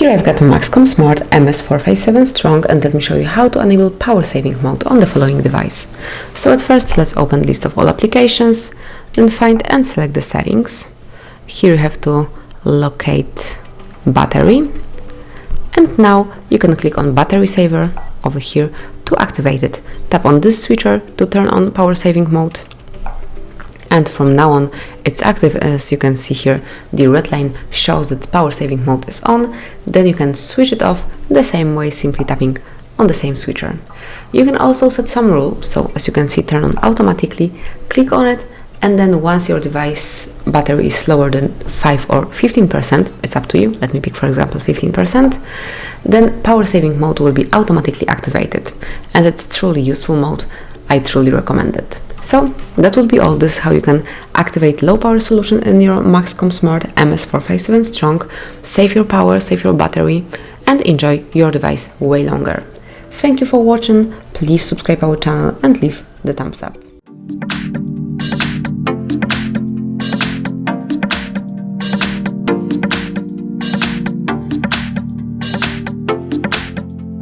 Here I've got MAXCOM Smart MS457 Strong, and let me show you how to enable power saving mode on the following device. So at first let's open list of all applications, then find and select the settings. Here you have to locate battery, and now you can click on battery saver over here to activate it. Tap on this switcher to turn on power saving mode. And from now on it's active. As you can see here, the red line shows that power saving mode is on. Then you can switch it off the same way, simply tapping on the same switcher. You can also set some rule, so as you can see, turn on automatically, click on it, and then once your device battery is lower than 5 or 15%, it's up to you, let me pick for example 15%, then power saving mode will be automatically activated, and it's truly useful mode. I truly recommend it. So that would be all. This is how you can activate low power solution in your MAXCOM Smart MS457 Strong, save your power, save your battery, and enjoy your device way longer. Thank you for watching. Please subscribe our channel and leave the thumbs up.